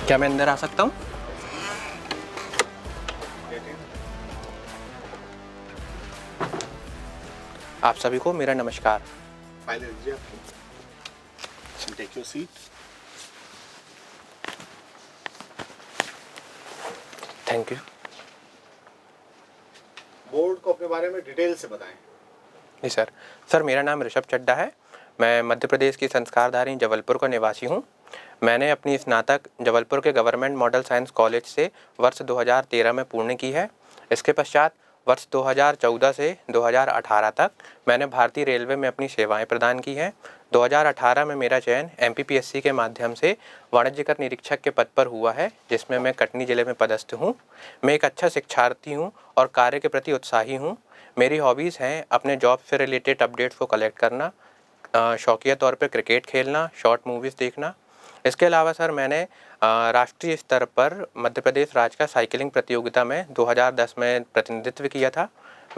क्या मैं अंदर आ सकता हूँ? आप सभी को मेरा नमस्कार। फाइल दीजिए आपकी। Take your seat. Thank you. Board को अपने बारे में डिटेल से बताएं। जी सर मेरा नाम ऋषभ चड्ढा है। मैं मध्य प्रदेश की संस्कारधारी जबलपुर का निवासी हूँ। मैंने अपनी स्नातक जबलपुर के गवर्नमेंट मॉडल साइंस कॉलेज से वर्ष 2013 में पूर्ण की है। इसके पश्चात वर्ष 2014 से 2018 तक मैंने भारतीय रेलवे में अपनी सेवाएं प्रदान की हैं। 2018 में मेरा चयन MPPSC के माध्यम से वाणिज्यकर निरीक्षक के पद पर हुआ है, जिसमें मैं कटनी जिले में पदस्थ हूँ। मैं एक अच्छा शिक्षार्थी हूँ और कार्य के प्रति उत्साही हूँ। मेरी हॉबीज़ हैं अपने जॉब से रिलेटेड अपडेट्स को कलेक्ट करना, शौकिया तौर पे क्रिकेट खेलना, शॉर्ट मूवीज़ देखना। इसके अलावा सर मैंने राष्ट्रीय स्तर पर मध्य प्रदेश राज्य का साइकिलिंग प्रतियोगिता में 2010 में प्रतिनिधित्व किया था।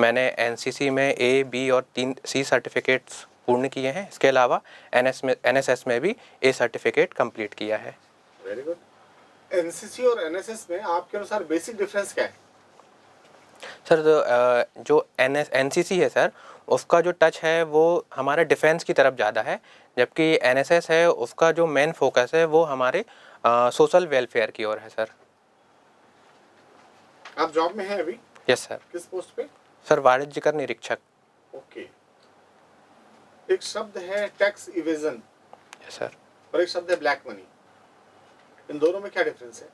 मैंने NCC में A, B और 3 C सर्टिफिकेट्स पूर्ण किए हैं। इसके अलावा NSS में भी A सर्टिफिकेट कंप्लीट किया है। Very good. NCC और NSS में आपके अनुसार बेसिक डिफरेंस क्या है? सर जो NCC है सर, उसका जो टच है वो हमारे डिफेंस की तरफ ज़्यादा है, जबकि NSS है उसका जो मेन फोकस है वो हमारे सोशल वेलफेयर की ओर है सर। आप जॉब में हैं अभी? Yes sir. किस पोस्ट पे? सर वाणिज्यकर निरीक्षक। ओके। एक शब्द है टैक्स इवेजन। Yes sir. और एक शब्द है ब्लैक मनी। इन दोनों में क्या डिफरेंस है?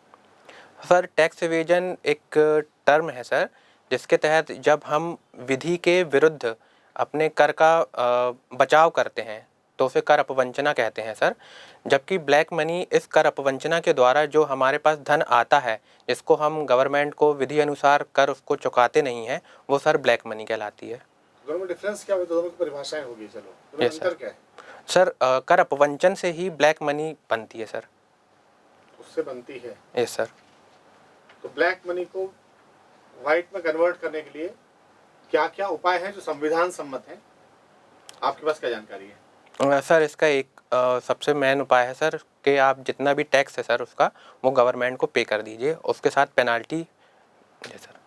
सर टैक्स इवेजन एक टर्म है सर, जिसके तहत जब हम विधि के विरुद्ध अपने कर का बचाव करते हैं तो उसे कर अपवंचना कहते हैं सर। जबकि ब्लैक मनी इस कर अपवंचना के द्वारा जो हमारे पास धन आता है, जिसको हम गवर्नमेंट को विधि अनुसार कर उसको चुकाते नहीं हैं, वो सर ब्लैक मनी कहलाती है। दोनों में डिफरेंस क्या है? दोनों की परिभाषाएं होगी। चलो, दोनों में यस अंतर सर। क्या है? सर कर अपवंचन से ही ब्लैक मनी बनती है सर। उससे बनती है। Yes sir. तो ब्लैक मनी को व्हाइट में कन्वर्ट करने के लिए क्या क्या उपाय हैं जो संविधान सम्मत हैं? आपके पास क्या जानकारी है? सर इसका एक सबसे मेन उपाय है सर कि आप जितना भी टैक्स है सर उसका वो गवर्नमेंट को पे कर दीजिए, उसके साथ पेनाल्टी। जी सर।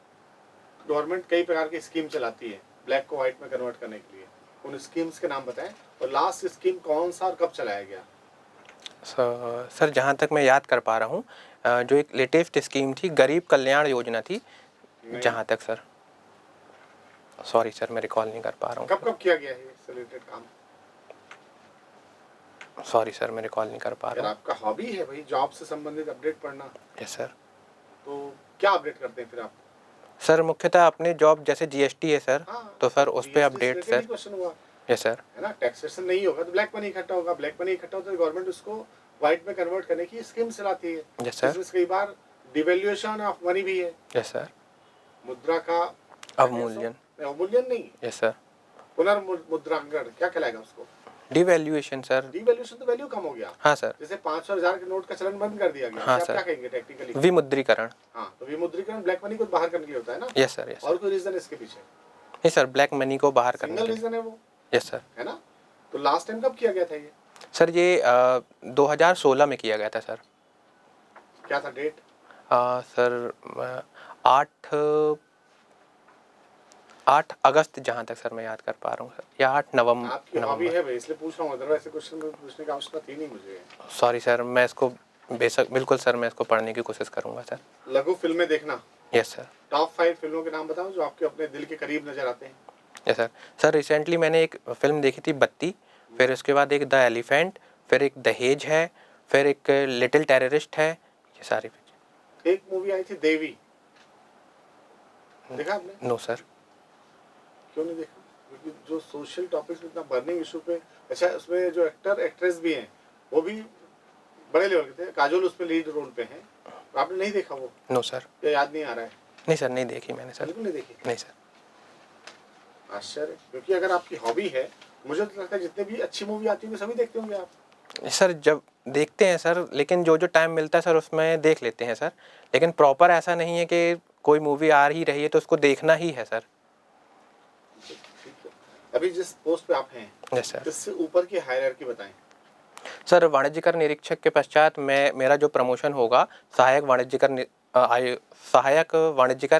गवर्नमेंट कई प्रकार की स्कीम चलाती है ब्लैक को व्हाइट में कन्वर्ट करने के लिए। उन स्कीम्स के नाम बताएं और लास्ट स्कीम कौन सा और कब चलाया गया? सर जहाँ तक मैं याद कर पा रहा हूँ, जो एक लेटेस्ट स्कीम थी गरीब कल्याण योजना थी, जहाँ तक सर। सॉरी सर मैं रिकॉल नहीं कर पा रहा हूँ। कब कब किया गया है इससे रिलेटेड काम? सॉरी सर मैं रिकॉल नहीं कर पा अगर रहा हूँ। आपका हॉबी है भाई जॉब से संबंधित अपडेट पढ़ना, यस सर। तो क्या अपडेट करते हैं फिर आप? सर मुख्यतः अपने जॉब जैसे GST है सर, हाँ, तो सर उस पर अपडेट सर। क्वेश्चन हुआ यस सर। है ना। टैक्सेशन नहीं होगा तो ब्लैक मनी इकट्ठा होगा, ब्लैक मनी इकट्ठा होता है तो गवर्नमेंट उसको व्हाइट में कन्वर्ट करने की स्कीम चलाती है। Yes sir. इसमें कई बार डिवैल्यूएशन ऑफ मनी भी है। Yes sir. मुद्रा का अवमूल्यन। अवमूल्यन नहीं, यस सर। पुनर्मुद्रांकन क्या कहलाएगा उसको? Devaluation sir. डिवैल्यूएशन तो वैल्यू कम हो गया। हाँ सर। जैसे 500 और 1000 के नोट का चलन बंद कर दिया गया। हाँ आप सर। क्या कहेंगे टेक्निकली? विमुद्रीकरण। हाँ, तो विमुद्रीकरण ब्लैक मनी को बाहर करने के लिए होता है ना। Yes sir. यस और सर। कोई रीजन इसके पीछे? नहीं सर, ब्लैक मनी को बाहर करने सिंगल के लिए। रीजन है वो, यस सर। है ना। तो लास्ट टाइम कब किया गया था ये? सर ये 2016 में किया गया था सर। क्या था डेट? सर 8 अगस्त जहाँ तक सर मैं याद कर पा रहा हूँ सर, या 8 नवंबर। आपकी हॉबी है भाई इसलिए पूछ रहा हूँ, अदरवाइज ऐसे क्वेश्चन पूछने की आवश्यकता थी नहीं मुझे। सॉरी सर, मैं इसको बिल्कुल सर मैं इसको पढ़ने की कोशिश करूँगा सर। लघु फिल्में देखना। Yes sir. टॉप 5 फिल्मों के नाम बताओ जो आपके अपने दिल के करीब नजर आते हैं। Yes sir. सर रिसेंटली मैंने एक फिल्म देखी थी बत्ती, फिर उसके बाद एक द एलिफेंट, फिर एक दहेज है, फिर एक लिटिल टेररिस्ट है, ये सारी। एक मूवी आई थी देवी, देखा आपने? No sir. क्यों नहीं देखा? क्योंकि जो सोशल टॉपिक्स में इतना बर्निंग इशू पे, अच्छा उसमें जो एक्टर एक्ट्रेस भी हैं वो भी बड़े लेवल के थे। काजोल उसमें लीड रोल पे हैं। तो आपने नहीं देखा वो? No sir. या याद नहीं आ रहा है? नहीं सर, नहीं देखी मैंने सर। बिल्कुल नहीं देखी? नहीं सर। आश्चर्य, क्योंकि अगर आपकी हॉबी है, मुझे तो लगता है जितने भी अच्छी मूवी आती होंगी सभी देखते होंगे आप। सर जब देखते हैं सर, लेकिन जो जो टाइम मिलता है सर उसमें देख लेते हैं सर, लेकिन प्रॉपर ऐसा नहीं है कि कोई मूवी आ ही रही है तो उसको देखना ही है सर। अभी जिस पोस्ट पे आप हैं, यस सर। इससे ऊपर की हायरार्की बताएं। सर वाणिज्यकर निरीक्षक के पश्चात मेरा जो प्रमोशन होगा सहायक वाणिज्यकर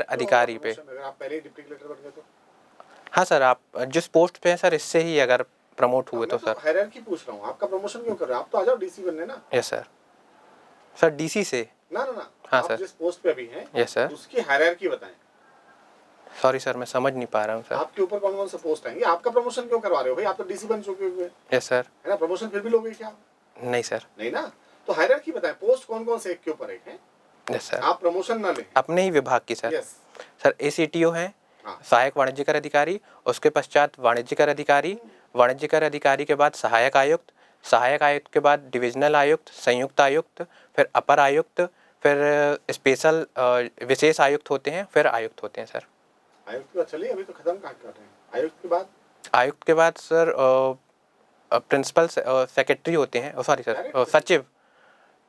अधिकारी पे। अगर आप पहले ही डिप्टी कलेक्टर बन गए तो हाँ सर, आप जिस पोस्ट पे हैं सर, इससे ही अगर प्रमोट हुए तो मैं तो सर। हायरार्की पूछ रहा हूँ, आपका प्रमोशन क्यों कर रहे हो? आप तो आ जाओ डीसी बनने ना। Yes sir. सर डीसी से। ना ना ना, हाँ आप सर। जिस पोस्ट पे अभी हैं यस सर। उसकी हायरार्की बताएं। सॉरी सर, मैं समझ नहीं पा रहा हूँ सर। आपके ऊपर कौन कौन सा पोस्ट आएंगे? आपका प्रमोशन क्यों करवा रहे हो भाई? आप तो डीसी बन चुके हुए हैं, यस सर। है ना? प्रमोशन फिर भी लोगे क्या? नहीं सर। नहीं ना, तो हायरार्की बताएं, पोस्ट कौन कौन से एक के ऊपर एक है, यस सर। आप प्रमोशन ना लें। अपने ही विभाग की सर। यस। सर ACTO हैं, हाँ। सहायक वाणिज्यकर अधिकारी, उसके पश्चात वाणिज्यकर अधिकारी, वाणिज्यकर अधिकारी के बाद सहायक आयुक्त, सहायक आयुक्त के बाद डिविजनल आयुक्त, संयुक्त आयुक्त, फिर अपर आयुक्त, फिर स्पेशल विशेष आयुक्त होते हैं, फिर आयुक्त होते हैं सर। आयुक्त के बाद चलिए, अभी तो खत्म कहाँ कर रहे हैं? आयुक्त के बाद आयुक्त के बाद सर प्रिंसिपल सेक्रेटरी होते हैं, सॉरी सर, डायरेक्ट सचिव,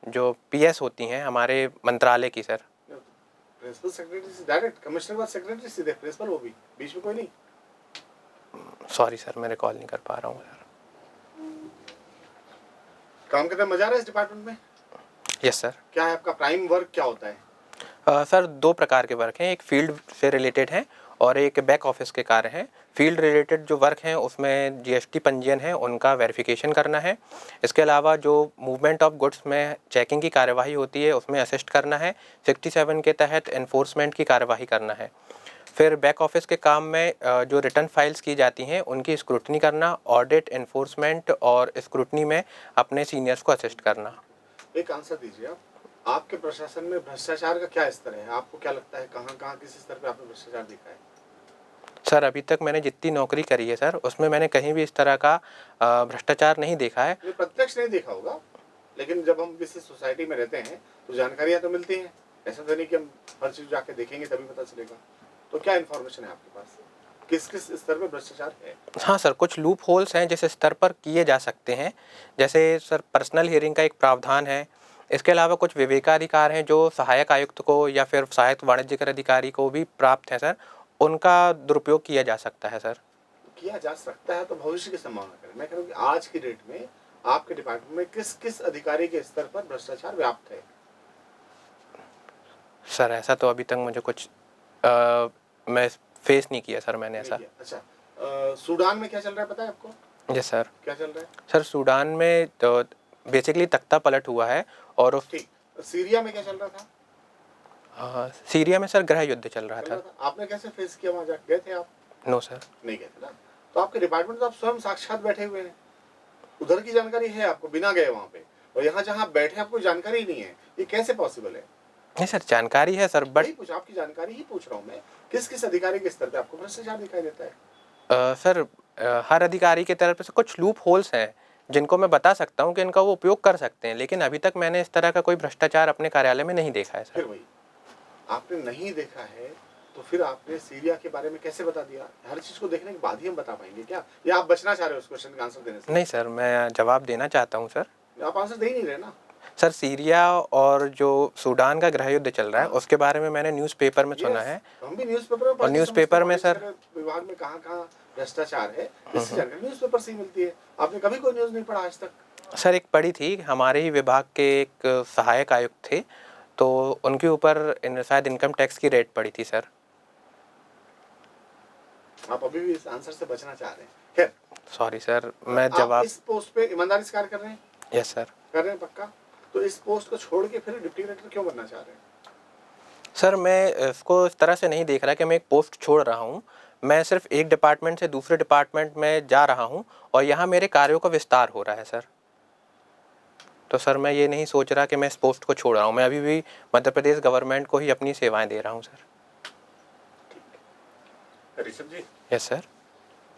जो PS होती हैं हमारे मंत्रालय की सर। प्रिंसिपल सेक्रेटरी से डायरेक्ट, कमिश्नर के बाद सेक्रेटरी सीधे प्रिंसिपल, वो भी बीच में कोई नहीं? सॉरी सर, मैं रिकॉल नहीं कर पा रहा हूँ सर। काम करने में मजा आ रहा है इस डिपार्टमेंट में? Yes sir. क्या है आपका प्राइम वर्क, क्या होता है? सर 2 प्रकार के वर्क हैं, एक फील्ड से रिलेटेड है और एक बैक ऑफिस के कार्य हैं। फील्ड रिलेटेड जो वर्क हैं उसमें GST पंजीयन है, उनका वेरिफिकेशन करना है। इसके अलावा जो मूवमेंट ऑफ गुड्स में चेकिंग की कार्यवाही होती है उसमें असिस्ट करना है। 67 के तहत एनफोर्समेंट की कार्यवाही करना है। फिर बैक ऑफिस के काम में जो रिटर्न फाइल्स की जाती हैं उनकी स्क्रूटनी करना, ऑडिट, एनफोर्समेंट और स्क्रूटनी में अपने सीनियर्स को असिस्ट करना। एक आंसर दीजिए आप, आपके प्रशासन में भ्रष्टाचार का क्या स्तर है? आपको क्या लगता है कहाँ कहाँ किस स्तर पे आपने भ्रष्टाचार देखा है? सर अभी तक मैंने जितनी नौकरी करी है सर, उसमें मैंने कहीं भी इस तरह का भ्रष्टाचार नहीं देखा है। ये प्रत्यक्ष नहीं देखा होगा, लेकिन जब हम किसी सोसाइटी में रहते हैं तो जानकारियां तो मिलती हैं। ऐसा तो नहीं कि हम हर चीज जाके देखेंगे तभी पता चलेगा। तो क्या इन्फॉर्मेशन है आपके पास, किस किस स्तर पे भ्रष्टाचार है? हाँ सर, कुछ लूप होल्स हैं जिस स्तर पर किए जा सकते हैं। जैसे सर पर्सनल हियरिंग का एक प्रावधान है। इसके अलावा कुछ विवेकाधिकार हैं जो सहायक आयुक्त को या फिर सहायक वाणिज्यकर अधिकारी को भी प्राप्त है सर, उनका दुरुपयोग किया जा सकता है सर। किया जा सकता है तो भविष्य की संभावना करें। मैं कह रहा हूँ कि आज की डेट में आपके डिपार्टमेंट में किस किस अधिकारी के स्तर पर भ्रष्टाचार व्याप्त है? सर ऐसा तो अभी तक मुझे कुछ मैं फेस नहीं किया सर, मैंने ऐसा। अच्छा, सूडान में क्या चल रहा है पता है आपको? Yes sir. क्या चल रहा है? सर सूडान में तो बेसिकली तख्ता पलट हुआ है और उस ठीक। सीरिया में क्या चल रहा था? सीरिया में सर गृह युद्ध चल रहा था। आपने कैसे फेस किया? वहां जाके गए थे आप? No sir. नहीं गए थे ना, तो आपके डिपार्टमेंट तो आप स्वयं साक्षात बैठे हुए हैं, उधर की जानकारी है आपको बिना गए वहां पे, और यहाँ जहाँ बैठे आपको जानकारी नहीं है, ये कैसे पॉसिबल है? नहीं सर, जानकारी है सर, बट पूछ आपकी जानकारी ही पूछ रहा हूँ मैं, किस किस अधिकारी के स्तर पे आपको भ्रष्टाचार दिखाई देता है? सर हर अधिकारी की तरफ से कुछ लूप होल्स हैं जिनको मैं बता सकता हूँ कि इनका वो उपयोग कर सकते हैं, लेकिन अभी तक मैंने इस तरह का कोई भ्रष्टाचार अपने कार्यालय में नहीं देखा है सर। फिर वही, आपने नहीं देखा है तो फिर आपने सीरिया के बारे में कैसे बता दिया? हर चीज को देखने के बाद ही हम बता पाएंगे क्या, या आप बचना चाह रहे हो उस क्वेश्चन का आंसर देने से? नहीं सर, मैं जवाब देना चाहता हूँ सर। आप आंसर दे ही नहीं रहे ना सर सीरिया और जो सूडान का गृह युद्ध चल रहा है उसके बारे में मैंने न्यूज़पेपर में सुना है। हम भी न्यूज़पेपर में और न्यूज़पेपर में सर विभाग में कहाँ कहाँ भ्रष्टाचार है इसकी जानकारी न्यूज़पेपर से ही मिलती है। आपने कभी कोई न्यूज़ नहीं पढ़ा आज तक? सर एक पढ़ी थी, हमारे ही विभाग के एक सहायक आयुक्त थे, तो उनके ऊपर शायद इनकम टैक्स की रेड पड़ी थी सर। आप अभी भी इस आंसर से बचना चाह रहे हैं? खैर सॉरी सर, मैं जवाब। इस पोस्ट पे ईमानदारी से कार्य कर रहे हैं? Yes sir. कर रहे हैं पक्का? तो इस पोस्ट को छोड़ के फिर डिप्टी कलेक्टर क्यों बनना चाह रहे हैं? सर मैं इसको इस तरह से नहीं देख रहा कि मैं एक पोस्ट छोड़ रहा हूँ। मैं सिर्फ एक डिपार्टमेंट से दूसरे डिपार्टमेंट में जा रहा हूँ और यहाँ मेरे कार्यों का विस्तार हो रहा है सर। तो सर मैं ये नहीं सोच रहा कि मैं इस पोस्ट को छोड़ रहा हूँ, मैं अभी भी मध्य प्रदेश गवर्नमेंट को ही अपनी सेवाएं दे रहा हूँ sir. Rishabh ji. Yes sir.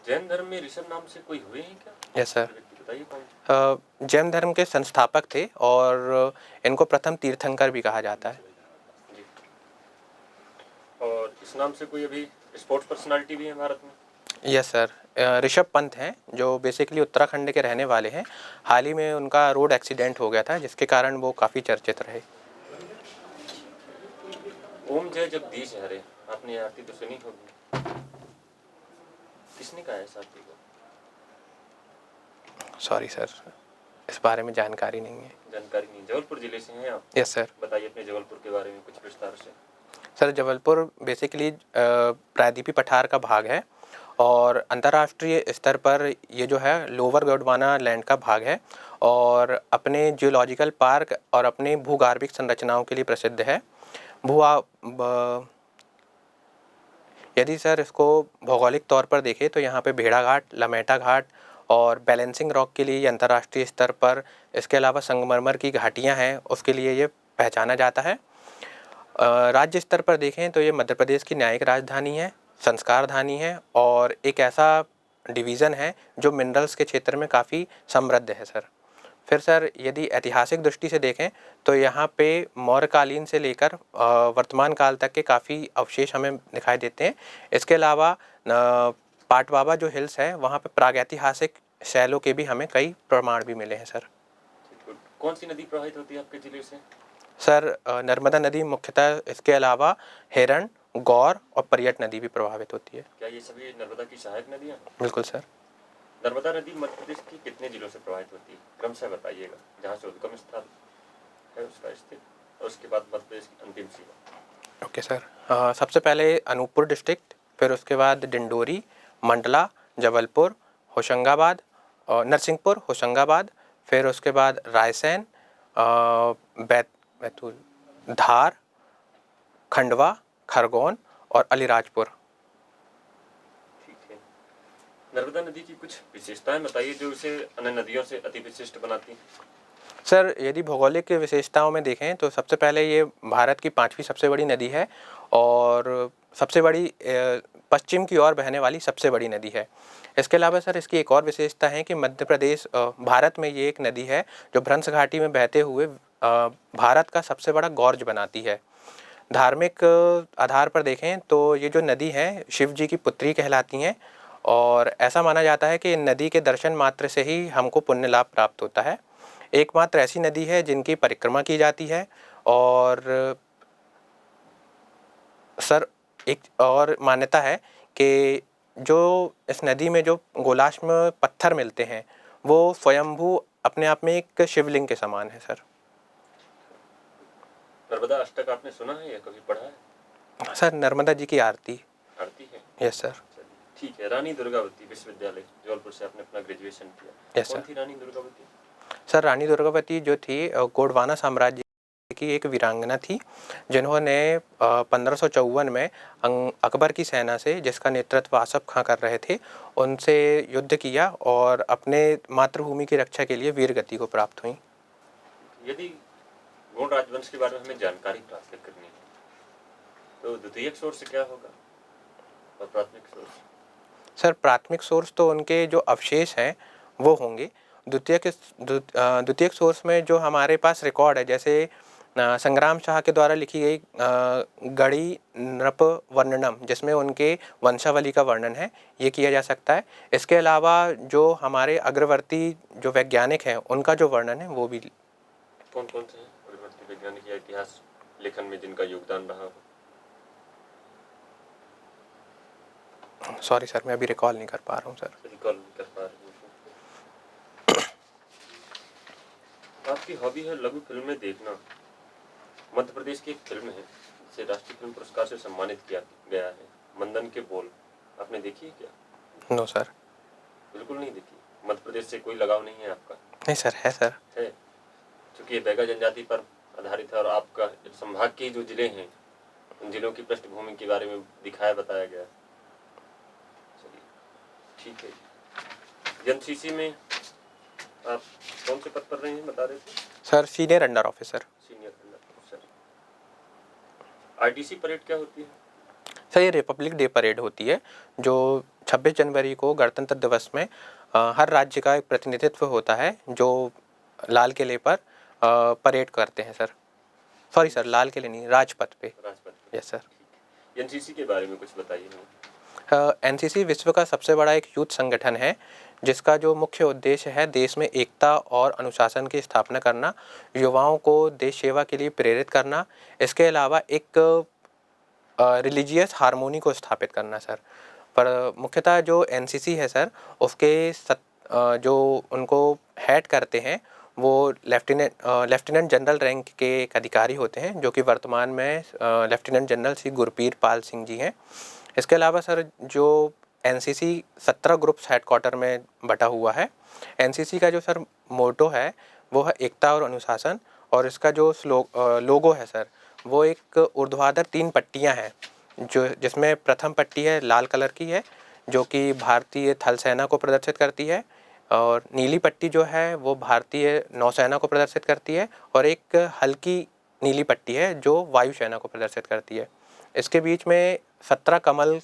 Jain धर्म में ऋषभ नाम से कोई हुए हैं क्या? Yes sir. बताइए कौन? जैन धर्म के संस्थापक थे और इनको प्रथम तीर्थंकर भी कहा जाता है। जी। और इस नाम से कोई अभी स्पोर्ट्स पर्सनालिटी भी है भारत में? यस सर, ऋषभ पंत हैं जो बेसिकली उत्तराखंड के रहने वाले हैं। हाल ही में उनका रोड एक्सीडेंट हो गया था जिसके कारण वो काफ़ी चर्चित रहे। ओम जय जगदीश हरे, आपने आरती तो सुनी होगी, किसने कहा है इस आरती को? सॉरी सर, इस बारे में जानकारी नहीं है। जानकारी नहीं। जबलपुर जिले से हैं आप? Yes sir. बताइए अपने जबलपुर के बारे में कुछ विस्तार से। सर जबलपुर बेसिकली प्रायद्वीपीय पठार का भाग है और अंतर्राष्ट्रीय स्तर पर ये जो है लोअर गोंडवाना लैंड का भाग है और अपने जियोलॉजिकल पार्क और अपने भूगर्भिक संरचनाओं के लिए प्रसिद्ध है। यदि सर इसको भौगोलिक तौर पर देखें तो यहाँ पे भेड़ा घाट, लमेटा घाट और बैलेंसिंग रॉक के लिए ये अंतर्राष्ट्रीय स्तर पर, इसके अलावा संगमरमर की घाटियाँ हैं उसके लिए ये पहचाना जाता है। राज्य स्तर पर देखें तो ये मध्य प्रदेश की न्यायिक राजधानी है, संस्कार धानी है और एक ऐसा डिवीज़न है जो मिनरल्स के क्षेत्र में काफ़ी समृद्ध है सर। फिर सर यदि ऐतिहासिक दृष्टि से देखें तो यहाँ पे मौर्यकालीन से लेकर वर्तमान काल तक के काफ़ी अवशेष हमें दिखाई देते हैं। इसके अलावा पाटबाबा जो हिल्स है वहाँ पे प्रागैतिहासिक शैलों के भी हमें कई प्रमाण भी मिले हैं सर। कौन सी नदी प्रवाहित होती है आपके जिले से? सर नर्मदा नदी मुख्यतः, इसके अलावा हिरण, गौर और परियट नदी भी प्रभावित होती है। क्या ये सभी नर्मदा की सहायक नदियाँ? बिल्कुल सर। नर्मदा नदी मध्य प्रदेश के कितने जिलों से प्रवाहित होती है? क्रमशः बताइएगा, जहाँ से उद्गम स्थल है उसका स्थित और उसके बाद मध्य प्रदेश की अंतिम सीमा। Okay sir. सबसे पहले अनूपपुर डिस्ट्रिक्ट, फिर उसके बाद डिंडोरी, मंडला, जबलपुर, होशंगाबाद और नरसिंहपुर, होशंगाबाद, फिर उसके बाद रायसेन, बैतूल, धार, खंडवा, खरगोन और अलीराजपुर। ठीक है। नर्मदा नदी की कुछ विशेषताएं बताइए जो इसे अन्य नदियों से अति विशिष्ट बनाती हैं। सर यदि भौगोलिक विशेषताओं में देखें तो सबसे पहले ये भारत की 5वीं सबसे बड़ी नदी है और सबसे बड़ी पश्चिम की ओर बहने वाली सबसे बड़ी नदी है। इसके अलावा सर इसकी एक और विशेषता है कि मध्य प्रदेश भारत में ये एक नदी है जो भ्रंश घाटी में बहते हुए भारत का सबसे बड़ा गॉर्ज बनाती है। धार्मिक आधार पर देखें तो ये जो नदी है शिव जी की पुत्री कहलाती हैं और ऐसा माना जाता है कि इन नदी के दर्शन मात्र से ही हमको पुण्य लाभ प्राप्त होता है। एकमात्र ऐसी नदी है जिनकी परिक्रमा की जाती है और सर एक और मान्यता है कि जो इस नदी में जो गोलाश्म पत्थर मिलते हैं वो स्वयंभू अपने आप में एक शिवलिंग के समान है सर। नर्मदा अष्टक आपने सुना है या कभी पढ़ा है? सर नर्मदा जी की आरती है। Yes sir. ठीक है। रानी दुर्गावती विश्वविद्यालय जबलपुर से आपने अपना ग्रेजुएशन किया। यस कौन थी रानी दुर्गावती? सर रानी दुर्गावती जो थी गोंडवाना साम्राज्य की एक वीरांगना थी जिन्होंने 1554 में अकबर की सेना से, जिसका नेतृत्व आसफ खां कर रहे थे, उनसे युद्ध किया और अपने मातृभूमि की रक्षा के लिए वीर गति को प्राप्त हुई। यदि गोंड राजवंश के बारे में हमें जानकारी प्राप्त करनी है तो द्वितीयक सोर्स क्या होगा और प्राथमिक सोर्स? सर प्राथमिक सोर्स तो उनके जो अवशेष हैं वो होंगे। द्वितीयक सोर्स में जो हमारे पास रिकॉर्ड है, जैसे संग्राम शाह के द्वारा लिखी गई गढ़ी नृप वर्णनम, जिसमें उनके वंशावली का वर्णन है, ये किया जा सकता है। इसके अलावा जो हमारे अग्रवर्ती जो वैज्ञानिक हैं उनका जो वर्णन है वो भी। कौन कौन से हैं अग्रवर्ती वैज्ञानिक या इतिहास लेखन में जिनका योगदान रहा हो? सॉरी सर, मैं अभी रिकॉल नहीं कर पा रहा हूँ सर। रिकॉल नहीं कर पा रहे हैं। आपकी हॉबी है लघु फिल्में देखना। मध्य प्रदेश की एक फिल्म है जिसे राष्ट्रीय फिल्म पुरस्कार से सम्मानित किया गया है, मंदन के बोल, आपने देखी है क्या? No sir. बिल्कुल नहीं देखी। मध्य प्रदेश से कोई लगाव नहीं है आपका? नहीं सर, है सर। है, क्योंकि ये बैगा जनजाति पर आधारित है और आपका संभाग के जो जिले हैं उन जिलों की पृष्ठभूमि के बारे में दिखाया बताया गया। चलिए ठीक है। एनसीसी में आप कौन से पद पर रहे हैं बता रहे थे? Sir senior under officer. Senior under officer. ITC parade क्या होती है? सर ये रिपब्लिक डे परेड होती है जो 26 जनवरी को गणतंत्र दिवस में हर राज्य का एक प्रतिनिधित्व होता है जो लाल किले पर परेड करते हैं सर। सॉरी सर, लाल किले नहीं, राजपथ पे। राजपथ पे। Yes sir. एनसीसी के बारे में कुछ बताइए हमें। एनसीसी विश्व का सबसे बड़ा एक यूथ संगठन है जिसका जो मुख्य उद्देश्य है देश में एकता और अनुशासन की स्थापना करना, युवाओं को देश सेवा के लिए प्रेरित करना, इसके अलावा एक रिलीजियस हार्मोनी को स्थापित करना सर। पर मुख्यतः जो एनसीसी है सर उसके जो उनको हेड करते हैं वो लेफ्टिनेंट जनरल रैंक के एक अधिकारी होते हैं, जो कि वर्तमान में लेफ्टिनेंट जनरल श्री गुरप्रीत पाल सिंह जी हैं। इसके अलावा सर जो एनसीसी 17 ग्रुप्स हेडक्वार्टर में बटा हुआ है। एनसीसी का जो सर मोटो है वो है एकता और अनुशासन, और इसका जो लोगो है सर वो एक ऊर्ध्वाधर 3 पट्टियां हैं, जो जिसमें प्रथम पट्टी है लाल कलर की है, जो कि भारतीय थल सेना को प्रदर्शित करती है, और नीली पट्टी जो है वो भारतीय नौसेना को प्रदर्शित करती है, और एक हल्की नीली पट्टी है जो वायुसेना को प्रदर्शित करती है। इसके बीच में 17 कमल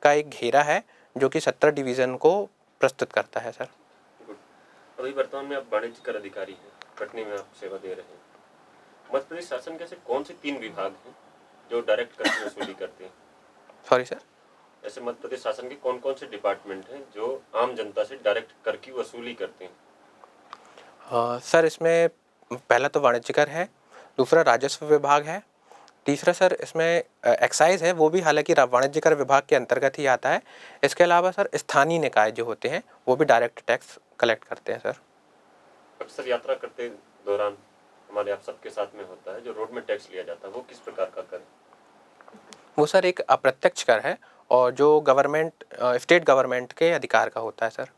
का एक घेरा है जो कि 17 डिवीज़न को प्रस्तुत करता है सर। गुड। अभी वर्तमान में आप वाणिज्य कर अधिकारी हैं, कटनी में आप सेवा दे रहे हैं। मध्य प्रदेश शासन के ऐसे कौन से 3 विभाग हैं जो डायरेक्ट कर की वसूली करते हैं? Sorry sir. ऐसे मध्य प्रदेश शासन के कौन कौन से डिपार्टमेंट हैं जो आम जनता से डायरेक्ट कर की वसूली करते हैं? सर इसमें पहला तो वाणिज्य कर है, दूसरा राजस्व विभाग है, तीसरा सर इसमें एक्साइज है, वो भी हालांकि वाणिज्य कर विभाग के अंतर्गत ही आता है। इसके अलावा सर स्थानीय निकाय जो होते हैं वो भी डायरेक्ट टैक्स कलेक्ट करते हैं सर। अक्सर यात्रा करते दौरान हमारे आप सबके साथ में होता है जो रोड में टैक्स लिया जाता है, वो किस प्रकार का कर है? वो सर एक अप्रत्यक्ष कर है और जो गवर्नमेंट स्टेट गवर्नमेंट के अधिकार का होता है sir.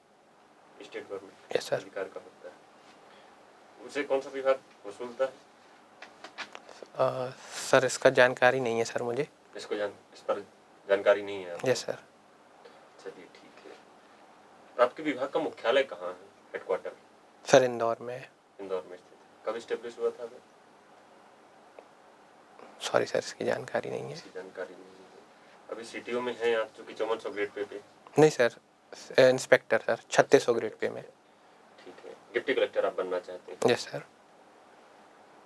State government yes sir. अधिकार का होता है। उसे कौन सा विभाग वसूलता है? सर इसका जानकारी नहीं है सर मुझे। इस पर जानकारी नहीं है आपको? Yes sir. चलिए ठीक है। तो आपके विभाग का मुख्यालय कहाँ है, हेडक्वार्टर? सर इंदौर में है। इंदौर में स्थित है। कब स्टेब्लिश हुआ था? सॉरी सर इसकी जानकारी नहीं है। इसकी जानकारी नहीं है। अभी सीटीओ में हैं आप, जो कि 5400 ग्रेड पे? नहीं sir, inspector sir 3600 grade pay में। ठीक है। डिप्टी कलेक्टर आप बनना चाहते हैं? Yes sir.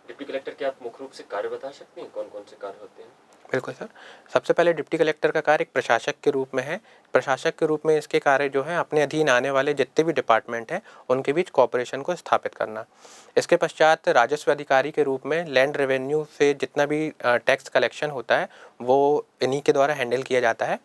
डिप्टी कलेक्टर के आप मुख्य रूप से कार्य बता सकते हैं, कौन कौन से कार्य होते हैं? बिल्कुल सर। सबसे पहले डिप्टी कलेक्टर का कार्य एक प्रशासक के रूप में है। प्रशासक के रूप में इसके कार्य जो है अपने अधीन आने वाले जितने भी डिपार्टमेंट हैं उनके बीच कॉपरेशन को स्थापित करना। इसके पश्चात राजस्व अधिकारी के रूप में लैंड रेवेन्यू से जितना भी टैक्स कलेक्शन होता है वो इन्हीं के द्वारा हैंडल किया जाता है।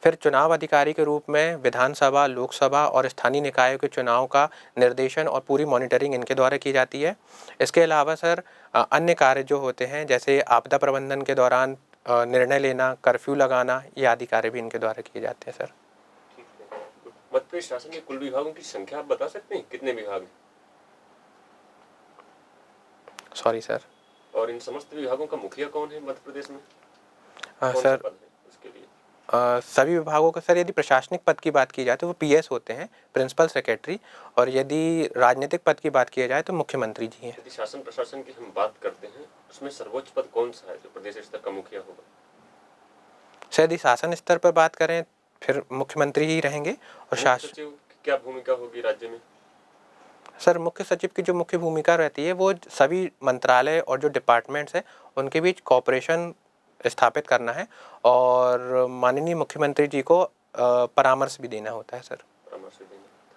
फिर चुनाव अधिकारी के रूप में विधानसभा, लोकसभा और स्थानीय निकायों के चुनाव का निर्देशन और पूरी मॉनिटरिंग इनके द्वारा की जाती है। इसके अलावा सर अन्य कार्य जो होते हैं जैसे आपदा प्रबंधन के दौरान निर्णय लेना, कर्फ्यू लगाना, ये आदि कार्य भी इनके द्वारा किए जाते हैं सर। ठीक है। मध्य प्रदेश शासन के कुल विभागों की संख्या आप बता सकते हैं, कितने विभाग हैं? Sorry sir. और इन समस्त विभागों का मुखिया कौन है मध्य प्रदेश में? सर पद है उसके लिए? सभी विभागों का सर यदि प्रशासनिक पद की बात की जाए तो वो पीएस होते हैं, प्रिंसिपल सेक्रेटरी, और यदि राजनीतिक पद की बात की जाए तो मुख्यमंत्री जी हैं। यदि शासन प्रशासन की हम बात करते हैं उसमें सर्वोच्च पद कौन सा है जो प्रदेश स्तर का मुखिया होगा? सर यदि शासन स्तर पर बात करें फिर मुख्यमंत्री ही रहेंगे। और मुख्य सचिव की क्या भूमिका होगी राज्य में? सर मुख्य सचिव की जो मुख्य भूमिका रहती है वो सभी मंत्रालय और जो डिपार्टमेंट्स हैं उनके बीच कॉपरेशन स्थापित करना है, और माननीय मुख्यमंत्री जी को परामर्श भी देना होता है सर। परामर्श देना होता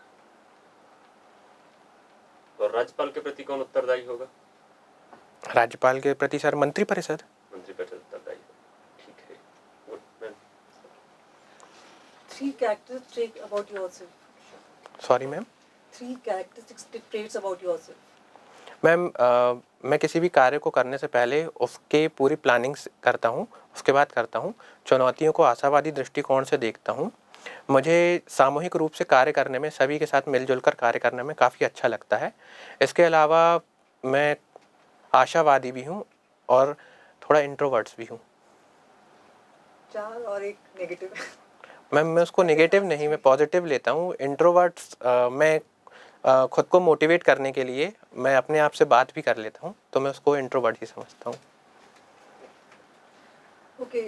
है। और राज्यपाल के प्रति कौन उत्तरदायी होगा? राज्यपाल के प्रति सर मंत्रिपरिषद। मंत्रिपरिषद उत्तरदायी होगा। ठीक है। Good ma'am. 3 characteristics about yourself. Sorry ma'am. 3 characteristic traits about yourself. Ma'am मैं किसी भी कार्य को करने से पहले उसके पूरी प्लानिंग करता हूँ, उसके बाद करता हूँ। चुनौतियों को आशावादी दृष्टिकोण से देखता हूँ। मुझे सामूहिक रूप से कार्य करने में, सभी के साथ मिलजुल कर कार्य करने में काफ़ी अच्छा लगता है। इसके अलावा मैं आशावादी भी हूँ और थोड़ा इंट्रोवर्ट्स भी हूँ। 4 और 1 नेगेटिव। मैम मैं उसको नेगेटिव नहीं, मैं पॉजिटिव लेता हूँ। इंट्रोवर्ट्स मैं खुद को मोटिवेट करने के लिए मैं अपने आप से बात भी कर लेता हूँ, तो मैं उसको इंट्रोवर्ट ही समझता हूँ। Okay,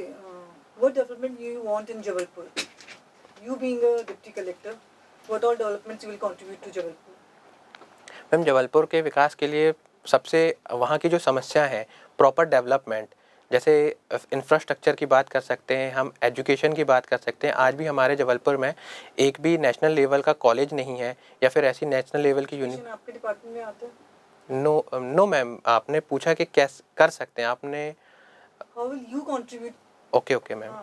what development you want in Jabalpur? You being a deputy collector, what all developments you will contribute to Jabalpur? Ma'am Jabalpur के विकास के लिए सबसे वहाँ की जो समस्या है प्रॉपर डेवलपमेंट, जैसे इंफ्रास्ट्रक्चर की बात कर सकते हैं, हम एजुकेशन की बात कर सकते हैं। आज भी हमारे जबलपुर में एक भी नेशनल लेवल का कॉलेज नहीं है या फिर ऐसी नेशनल लेवल की Education आपके डिपार्टमेंट में आता है? नो मैम, आपने पूछा कि कैसे कर सकते हैं, आपने How will you contribute? Okay ma'am.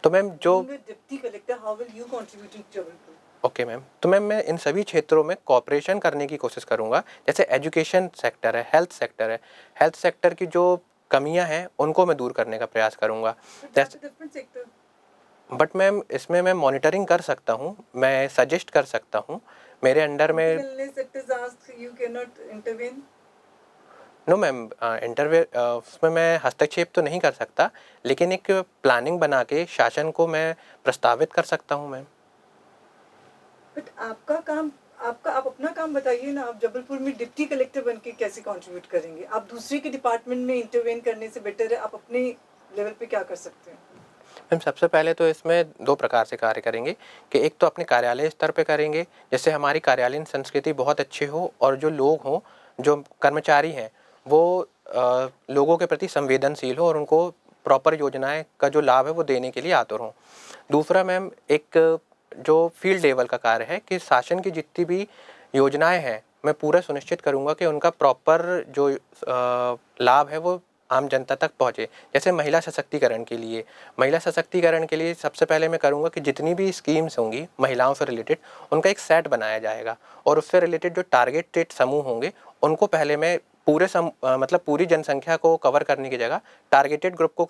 तो मैम जो Being a deputy collector, how will you contribute to Jabalpur? Okay ma'am, तो मैम मैं इन सभी क्षेत्रों में कोऑपरेशन करने की कोशिश करूँगा। जैसे एजुकेशन सेक्टर है, हेल्थ सेक्टर है, हेल्थ सेक्टर की जो कमियाँ हैं उनको मैं दूर करने का प्रयास करूँगा। But that's जैसे a different sector. But ma'am इसमें मैं मॉनिटरिंग कर सकता हूँ, मैं सजेस्ट कर सकता हूँ। मेरे अंडर में Until unless it is asked, you cannot intervene. No ma'am, उसमें मैं हस्तक्षेप तो नहीं कर सकता, लेकिन एक प्लानिंग बना के शासन को मैं प्रस्तावित कर सकता हूँ मैम। बट आप अपना काम बताइए ना। आप जबलपुर में डिप्टी कलेक्टर बन के कैसे कंट्रीब्यूट करेंगे? आप दूसरे के डिपार्टमेंट में इंटरवेन करने से बेटर है आप अपने लेवल पे क्या कर सकते हैं? मैम सबसे पहले तो इसमें 2 प्रकार से कार्य करेंगे कि एक तो अपने कार्यालय स्तर पे करेंगे, जिससे हमारी कार्यालयीन संस्कृति बहुत अच्छी हो और जो लोग हों, जो कर्मचारी हैं, वो लोगों के प्रति संवेदनशील हो और उनको प्रॉपर योजनाएँ का जो लाभ है वो देने के लिए आतुर हों। दूसरा मैम, एक जो फील्ड लेवल का कार्य है कि शासन की जितनी भी योजनाएँ हैं, मैं पूरा सुनिश्चित करूँगा कि उनका प्रॉपर जो लाभ है वो आम जनता तक पहुँचे। जैसे महिला सशक्तिकरण के लिए सबसे पहले मैं करूँगा कि जितनी भी स्कीम्स होंगी महिलाओं से रिलेटेड, उनका एक सेट बनाया जाएगा और उससे रिलेटेड जो टारगेटेड समूह होंगे, उनको पहले मैं मतलब पूरी जनसंख्या को कवर करने की जगह टारगेटेड ग्रुप को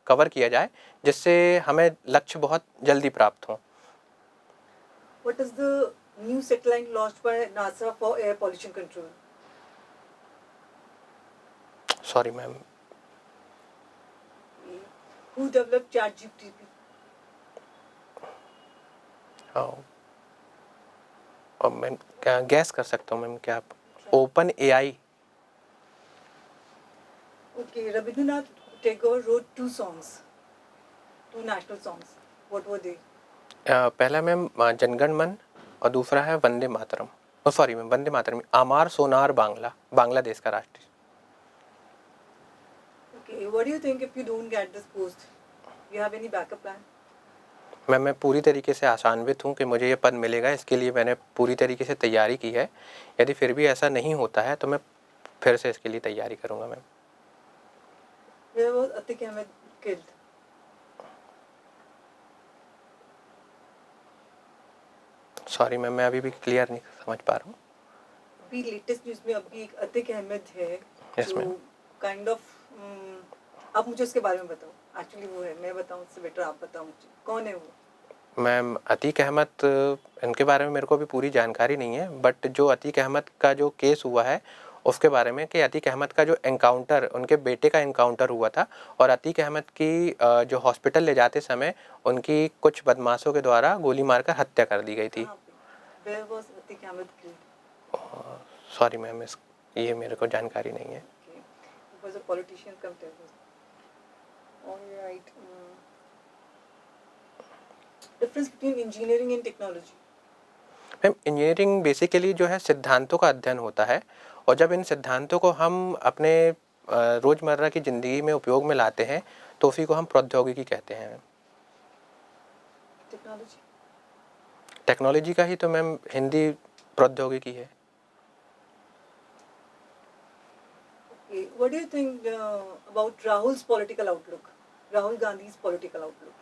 कवर किया जाए, जिससे हमें लक्ष्य बहुत जल्दी प्राप्त हों। What is the new satellite launched by NASA for air pollution control? Sorry ma'am, Who developed ChatGPT? और मैम क्या गैस कर सकता हूँ मैम, क्या आप open AI? Okay, Rabindranath Tagore wrote two national songs. What were they? पहला ma'am जनगण मन और दूसरा है वंदे मातरम। सॉरी मैम, वंदे मातरम, आमार सोनार बांग्ला, बांग्लादेश का राष्ट्रीय। Okay, what do you think if you don't get this post? You have any backup plan? मैं पूरी तरीके से आशान्वित हूँ कि मुझे ये पद मिलेगा। इसके लिए मैंने पूरी तरीके से तैयारी की है। यदि फिर भी ऐसा नहीं होता है तो मैं फिर से इसके लिए तैयारी करूँगा ma'am. Where was Atiq Ahmed killed? Sorry ma'am, मैं अभी भी क्लियर नहीं समझ पा रहा हूँ। अभी लेटेस्ट न्यूज़ में अभी एक अतिक अहमद है Yes, जो ma'am. काइंड ऑफ आप मुझे उसके बारे में बताओ। एक्चुअली वो है, मैं बताऊँ उससे बेटर आप बताओ मुझे कौन है वो। मैम अतीक अहमद, इनके बारे में मेरे को भी पूरी जानकारी नहीं है, बट जो अतीक अहमद का जो केस हुआ है उसके बारे में कि अतीक अहमद का जो एनकाउंटर, उनके बेटे का एनकाउंटर हुआ था और अतीक अहमद की जो हॉस्पिटल ले जाते समय उनकी कुछ बदमाशों के द्वारा गोली मारकर हत्या कर दी गई थी। कहाँ पे? Where was Atiq Ahmad killed? Sorry ma'am, ये मेरे को जानकारी नहीं है। Okay. He was a politician come tell us. All right. Difference between engineering and technology. Ma'am engineering basically जो है सिद्धांतों का अध्ययन होता है और जब इन सिद्धांतों को हम अपने रोज़मर्रा की ज़िंदगी में उपयोग में लाते हैं तो उसी को हम प्रौद्योगिकी कहते हैं। Technology. टेक्नोलॉजी का ही तो मैम हिंदी प्रौद्योगिकी है। Okay. What do you think about Rahul's political outlook? Rahul Gandhi's political outlook.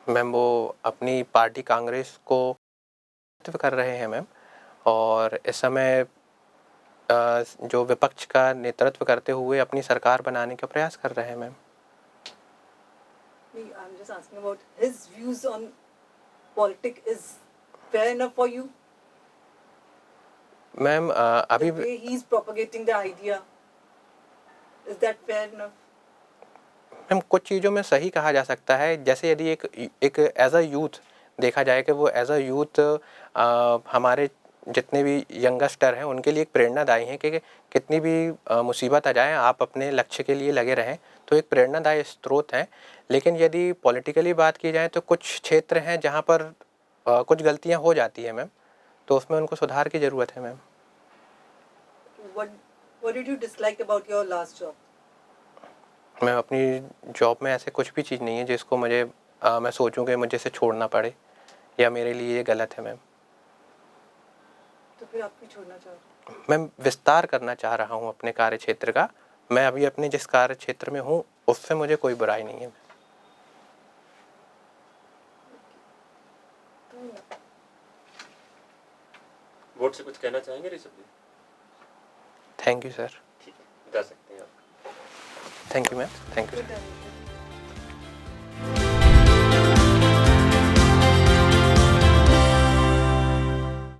Ma'am वो अपनी पार्टी कांग्रेस को नेतृत्व कर रहे हैं मैम, और इस समय जो विपक्ष का नेतृत्व करते हुए अपनी सरकार बनाने का प्रयास कर रहे हैं ma'am. I'm just asking about his views on politics. Is fair enough for you? Ma'am अभी The way he's propagating the idea, is that fair enough? Ma'am कुछ चीज़ों में सही कहा जा सकता है। जैसे यदि एक एज अ यूथ देखा जाए कि वो एज अ यूथ हमारे जितने भी यंगस्टर हैं उनके लिए एक प्रेरणादायी हैं कि कितनी भी मुसीबत आ जाए आप अपने लक्ष्य के लिए लगे रहें, तो एक प्रेरणादायी स्रोत हैं। लेकिन यदि पॉलिटिकली बात की जाए तो कुछ क्षेत्र हैं जहाँ पर कुछ गलतियाँ हो जाती हैं मैम, तो उसमें उनको सुधार की ज़रूरत है ma'am. What did you dislike about your last job? मैं अपनी जॉब में ऐसे कुछ भी चीज़ नहीं है जिसको मुझे मैं सोचूं कि मुझे इसे छोड़ना पड़े या मेरे लिए ये गलत है मैम। तो फिर आप क्यों छोड़ना चाह रहे हो? मैं विस्तार करना चाह रहा हूँ अपने कार्य क्षेत्र का। मैं अभी अपने जिस कार्य क्षेत्र में हूँ उससे मुझे कोई बुराई नहीं है। बोर्ड से कुछ कहना चाहेंगे Rishabh ji? Thank you sir. ठीक है, जा सकते हैं आप। Thank you ma'am. Thank you. Good,